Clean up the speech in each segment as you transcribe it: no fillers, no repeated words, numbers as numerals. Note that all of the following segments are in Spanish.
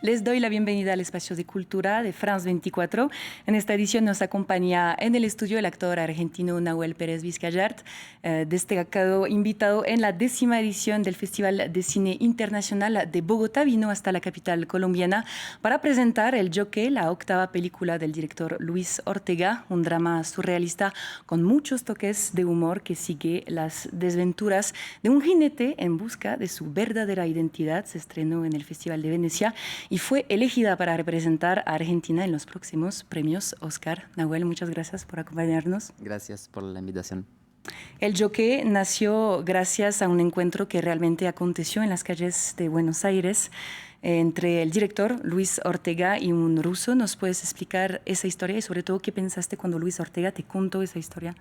Les doy la bienvenida al espacio de cultura de France 24. En esta edición nos acompaña en el estudio el actor argentino Nahuel Pérez Vizcayart, destacado invitado en la 10ª edición del Festival de Cine Internacional de Bogotá. Vino hasta la capital colombiana para presentar El Jockey, la 8ª película del director Luis Ortega, un drama surrealista con muchos toques de humor que sigue las desventuras de un jinete en busca de su verdadera identidad. Se estrenó en el Festival de Venecia y fue elegida para representar a Argentina en los próximos premios Oscar. Nahuel, muchas gracias por acompañarnos. Gracias por la invitación. El Jockey nació gracias a un encuentro que realmente aconteció en las calles de Buenos Aires entre el director Luis Ortega y un ruso. ¿Nos puedes explicar esa historia y sobre todo qué pensaste cuando Luis Ortega te contó esa historia?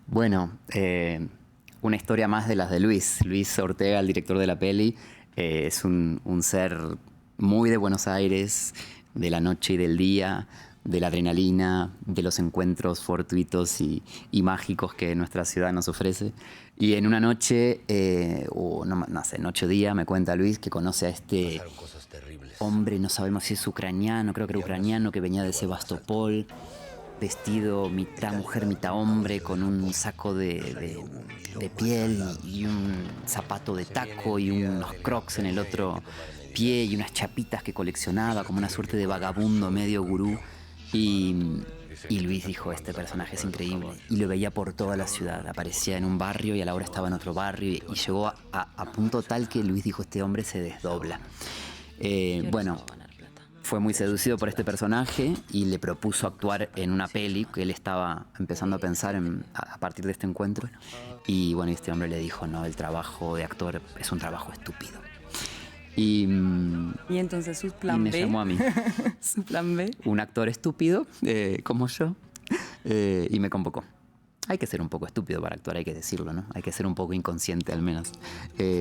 Bueno, una historia más de las de Luis. Luis Ortega, el director de la peli, es un ser muy de Buenos Aires, de la noche y del día, de la adrenalina, de los encuentros fortuitos y mágicos que nuestra ciudad nos ofrece. Y en una noche, noche o día, me cuenta Luis que conoce a este hombre, no sabemos si es ucraniano, creo que era ucraniano, que venía de Sebastopol, vestido mitad mujer, mitad hombre, con un saco de piel y un zapato de taco y unos crocs en el otro pie y unas chapitas que coleccionaba, como una suerte de vagabundo medio gurú. Y Luis dijo, este personaje es increíble. Y lo veía por toda la ciudad. Aparecía en un barrio y a la hora estaba en otro barrio. Y llegó a punto tal que Luis dijo, este hombre se desdobla. Bueno, fue muy seducido por este personaje y le propuso actuar en una peli que él estaba empezando a pensar a partir de este encuentro. Y bueno, este hombre le dijo, no, el trabajo de actor es un trabajo estúpido. Y entonces su plan B. Me llamó a mí. Su plan B. Un actor estúpido, como yo, y me convocó. Hay que ser un poco estúpido para actuar, hay que decirlo, ¿no? Hay que ser un poco inconsciente al menos.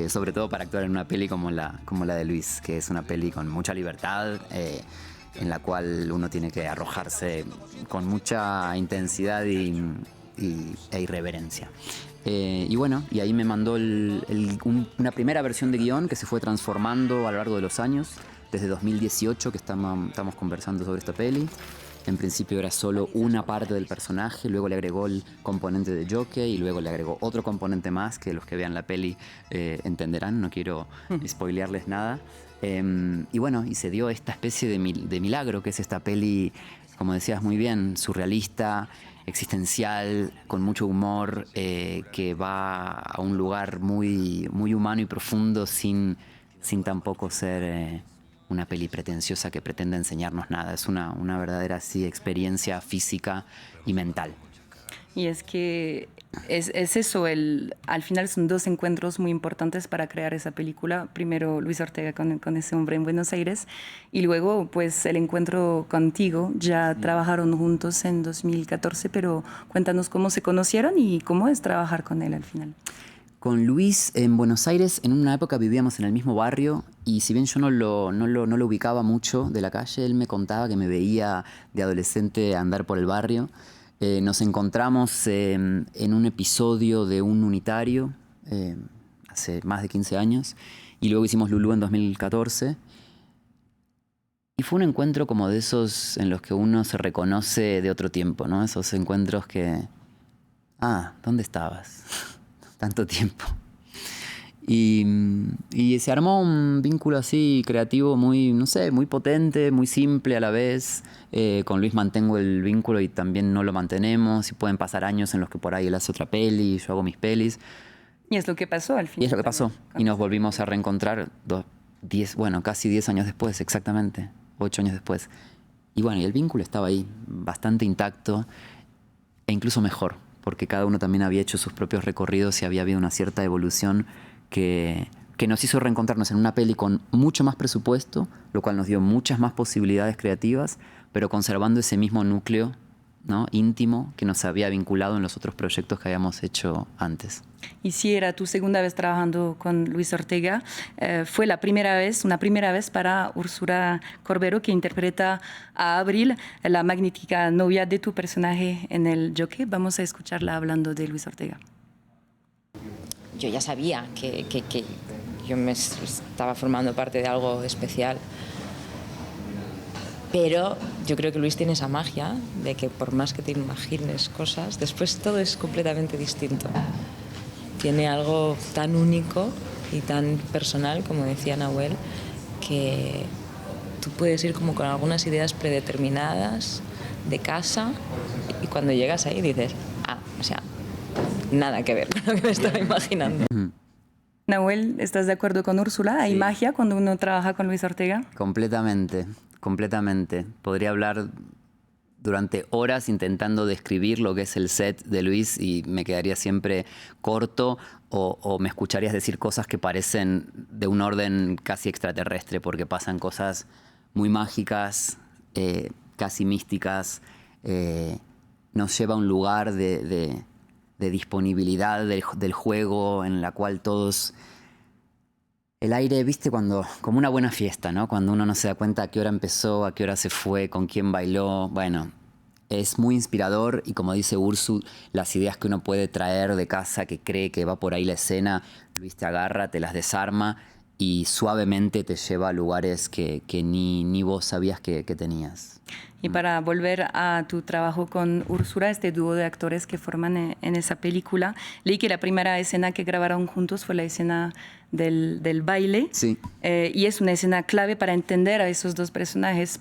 Sobre todo para actuar en una peli como la de Luis, que es una peli con mucha libertad, en la cual uno tiene que arrojarse con mucha intensidad e irreverencia. Y bueno, y ahí me mandó una primera versión de guión que se fue transformando a lo largo de los años, desde 2018 que estamos conversando sobre esta peli. En principio era solo una parte del personaje, luego le agregó el componente de Jockey y luego le agregó otro componente más que los que vean la peli entenderán, no quiero spoilearles nada. Y bueno, y se dio esta especie de milagro que es esta peli, como decías muy bien, surrealista, existencial, con mucho humor, que va a un lugar muy, muy humano y profundo sin tampoco ser una peli pretenciosa que pretende enseñarnos nada. Es una verdadera experiencia física y mental. Y es que es eso, al final son dos encuentros muy importantes para crear esa película. Primero Luis Ortega con ese hombre en Buenos Aires y luego pues el encuentro contigo. Ya trabajaron juntos en 2014, pero cuéntanos cómo se conocieron y cómo es trabajar con él al final. Con Luis en Buenos Aires, en una época vivíamos en el mismo barrio y si bien yo no lo ubicaba mucho de la calle, él me contaba que me veía de adolescente andar por el barrio. Nos encontramos en un episodio de un unitario hace más de 15 años y luego hicimos Lulú en 2014 y fue un encuentro como de esos en los que uno se reconoce de otro tiempo, ¿no? Esos encuentros que... ¿dónde estabas? Tanto tiempo. Y se armó un vínculo así creativo muy, no sé, muy potente, muy simple a la vez. Con Luis mantengo el vínculo y también no lo mantenemos. Y pueden pasar años en los que por ahí él hace otra peli y yo hago mis pelis. Y es lo que pasó al final. Y es lo que pasó. Y nos volvimos a reencontrar casi 10 años después, exactamente. 8 años después. Y bueno, y el vínculo estaba ahí, bastante intacto e incluso mejor, porque cada uno también había hecho sus propios recorridos y había habido una cierta evolución que nos hizo reencontrarnos en una peli con mucho más presupuesto, lo cual nos dio muchas más posibilidades creativas, pero conservando ese mismo núcleo, ¿no?, íntimo que nos había vinculado en los otros proyectos que habíamos hecho antes. Y si era tu segunda vez trabajando con Luis Ortega, fue una primera vez para Úrsula Corbero, que interpreta a Abril, la magnífica novia de tu personaje en El Jockey. Vamos a escucharla hablando de Luis Ortega. Yo ya sabía que yo me estaba formando parte de algo especial Pero yo creo que Luis tiene esa magia de que por más que te imagines cosas, después todo es completamente distinto. Tiene algo tan único y tan personal, como decía Nahuel, que tú puedes ir como con algunas ideas predeterminadas de casa y cuando llegas ahí dices, o sea, nada que ver con lo que me estaba imaginando. Nahuel, ¿estás de acuerdo con Úrsula? ¿Hay Sí. magia cuando uno trabaja con Luis Ortega? Completamente, completamente. Podría hablar durante horas intentando describir lo que es el set de Luis y me quedaría siempre corto o me escucharías decir cosas que parecen de un orden casi extraterrestre porque pasan cosas muy mágicas, casi místicas. Nos lleva a un lugar de disponibilidad del juego en la cual todos... El aire, viste, como una buena fiesta, ¿no? Cuando uno no se da cuenta a qué hora empezó, a qué hora se fue, con quién bailó. Bueno, es muy inspirador y como dice Ursu, las ideas que uno puede traer de casa, que cree que va por ahí la escena, Luis te agarra, te las desarma y suavemente te lleva a lugares que ni vos sabías que tenías. Y para volver a tu trabajo con Úrsula, este dúo de actores que forman en esa película, leí que la primera escena que grabaron juntos fue la escena del baile. Sí. Y es una escena clave para entender a esos dos personajes.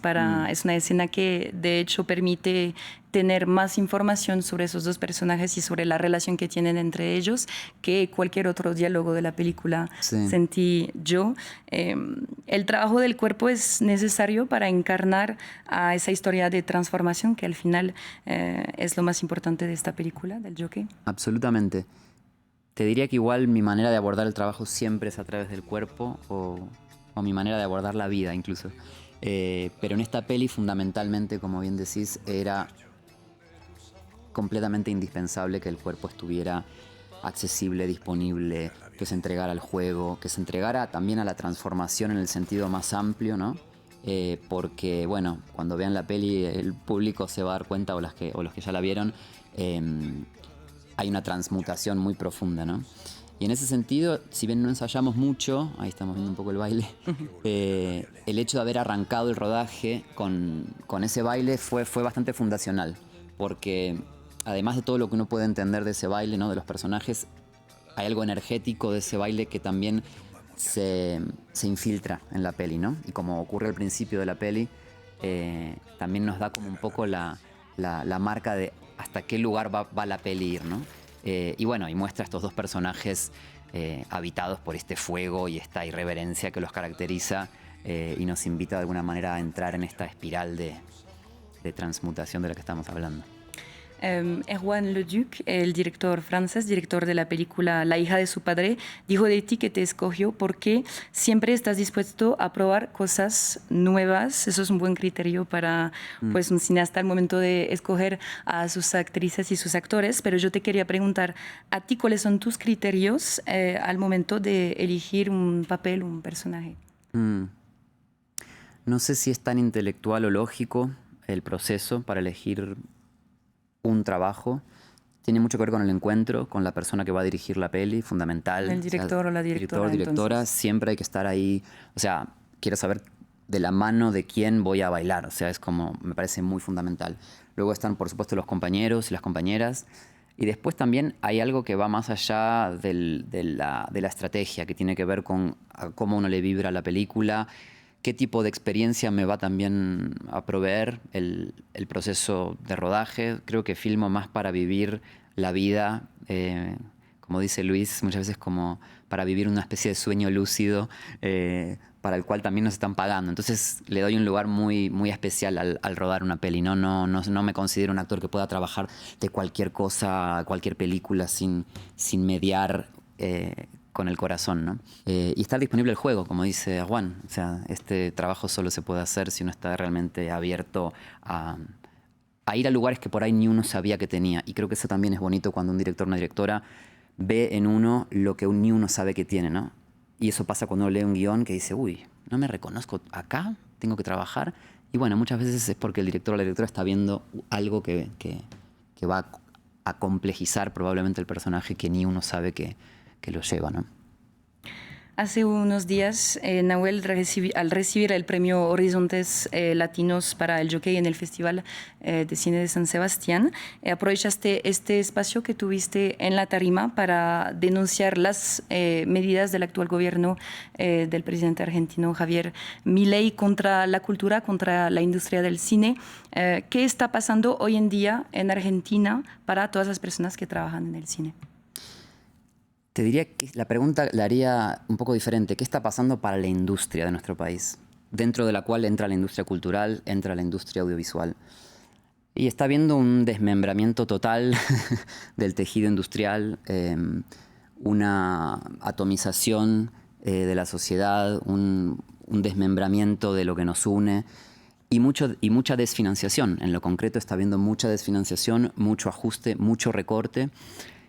Es una escena que de hecho permite tener más información sobre esos dos personajes y sobre la relación que tienen entre ellos que cualquier otro diálogo de la película. Sí. Sentí yo. El trabajo del cuerpo es necesario para encarnar a esa historia de transformación que al final es lo más importante de esta película, del Jockey. Absolutamente. Te diría que igual mi manera de abordar el trabajo siempre es a través del cuerpo o mi manera de abordar la vida incluso. Pero en esta peli fundamentalmente, como bien decís, era completamente indispensable que el cuerpo estuviera accesible, disponible, que se entregara al juego, que se entregara también a la transformación en el sentido más amplio, ¿no? Porque, bueno, cuando vean la peli el público se va a dar cuenta, o los que ya la vieron, hay una transmutación muy profunda, ¿no? Y en ese sentido, si bien no ensayamos mucho, ahí estamos viendo un poco el baile, el hecho de haber arrancado el rodaje con ese baile fue bastante fundacional, porque además de todo lo que uno puede entender de ese baile, ¿no? De los personajes, hay algo energético de ese baile que también se infiltra en la peli, ¿no? Y como ocurre al principio de la peli, también nos da como un poco la marca de hasta qué lugar va la peli ir, ¿no? Y bueno, y muestra estos dos personajes habitados por este fuego y esta irreverencia que los caracteriza y nos invita de alguna manera a entrar en esta espiral de transmutación de la que estamos hablando. Erwan Leduc, el director francés, director de la película La hija de su padre, dijo de ti que te escogió porque siempre estás dispuesto a probar cosas nuevas. Eso es un buen criterio para pues, un cineasta al momento de escoger a sus actrices y sus actores. Pero yo te quería preguntar, ¿a ti cuáles son tus criterios al momento de elegir un papel, un personaje? No sé si es tan intelectual o lógico el proceso para elegir un trabajo. Tiene mucho que ver con el encuentro, con la persona que va a dirigir la peli, fundamental. El director o la directora. Directora, entonces. siempre hay que estar ahí. O sea, quiero saber de la mano de quién voy a bailar. O sea, es como, me parece muy fundamental. Luego están, por supuesto, los compañeros y las compañeras. Y después también hay algo que va más allá de la estrategia, que tiene que ver con cómo uno le vibra a la película, qué tipo de experiencia me va también a proveer el proceso de rodaje. Creo que filmo más para vivir la vida, como dice Luis, muchas veces como para vivir una especie de sueño lúcido, para el cual también nos están pagando. Entonces le doy un lugar muy, muy especial al rodar una peli. No me considero un actor que pueda trabajar de cualquier cosa, cualquier película sin mediar con el corazón, ¿no? Y estar disponible el juego, como dice Juan. O sea, este trabajo solo se puede hacer si uno está realmente abierto a ir a lugares que por ahí ni uno sabía que tenía. Y creo que eso también es bonito cuando un director o una directora ve en uno lo que ni uno sabe que tiene, ¿no? Y eso pasa cuando uno lee un guión que dice, uy, no me reconozco acá, tengo que trabajar. Y bueno, muchas veces es porque el director o la directora está viendo algo que va a complejizar probablemente el personaje que ni uno sabe que lo lleva, ¿no? Hace unos días, Nahuel, al recibir el premio Horizontes Latinos para el Jockey en el Festival de Cine de San Sebastián, aprovechaste este espacio que tuviste en la tarima para denunciar las medidas del actual gobierno del presidente argentino Javier Milei contra la cultura, contra la industria del cine. ¿Qué está pasando hoy en día en Argentina para todas las personas que trabajan en el cine? Te diría que la pregunta la haría un poco diferente. ¿Qué está pasando para la industria de nuestro país? Dentro de la cual entra la industria cultural, entra la industria audiovisual. Y está habiendo un desmembramiento total del tejido industrial, una atomización de la sociedad, un desmembramiento de lo que nos une y mucha desfinanciación. En lo concreto está habiendo mucha desfinanciación, mucho ajuste, mucho recorte.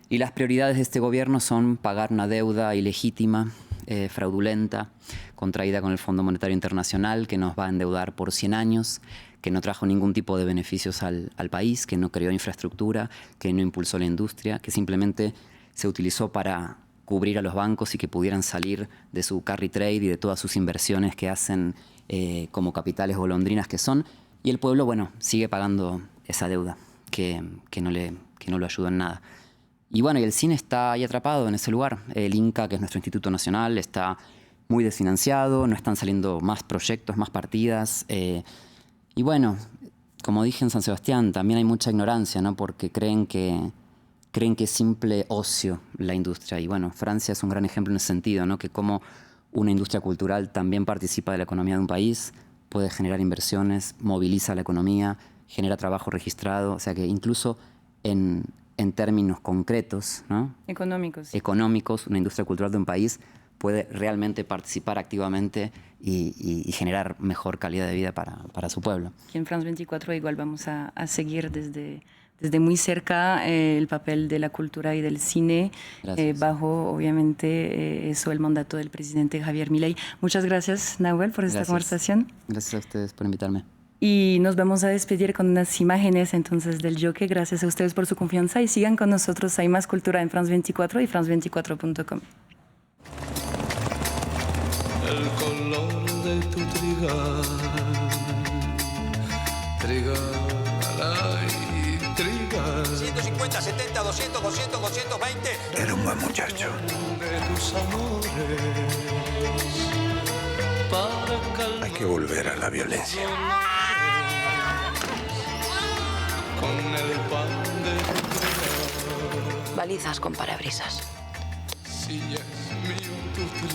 Y las prioridades de este gobierno son pagar una deuda ilegítima, fraudulenta, contraída con el Fondo Monetario Internacional, que nos va a endeudar por 100 años, que no trajo ningún tipo de beneficios al país, que no creó infraestructura, que no impulsó la industria, que simplemente se utilizó para cubrir a los bancos y que pudieran salir de su carry trade y de todas sus inversiones que hacen como capitales golondrinas que son. Y el pueblo, bueno, sigue pagando esa deuda, que no lo ayuda en nada. Y bueno, y el cine está ahí atrapado en ese lugar. El INCA, que es nuestro Instituto Nacional, está muy desfinanciado, no están saliendo más proyectos, más partidas. Y bueno, como dije en San Sebastián, también hay mucha ignorancia, ¿no? Porque creen que es simple ocio la industria. Y bueno, Francia es un gran ejemplo en ese sentido, ¿no? Que como una industria cultural también participa de la economía de un país, puede generar inversiones, moviliza la economía, genera trabajo registrado. O sea que incluso en términos concretos, ¿no? Económicos, una industria cultural de un país puede realmente participar activamente y generar mejor calidad de vida para su pueblo. Aquí en France 24 igual vamos a seguir desde muy cerca el papel de la cultura y del cine, bajo obviamente el mandato del presidente Javier Milei. Muchas gracias, Nahuel, por esta conversación. Gracias a ustedes por invitarme. Y nos vamos a despedir con unas imágenes entonces del Jockey. Gracias a ustedes por su confianza y sigan con nosotros. Hay más cultura en France 24 y france24.com. El color de tu trigal, trigal. 150, 70, 200, 200, 220. Era un buen muchacho. De tus amores, hay que volver a la violencia. Con el pan de tu trigal. Balizas con parabrisas. Si es mío.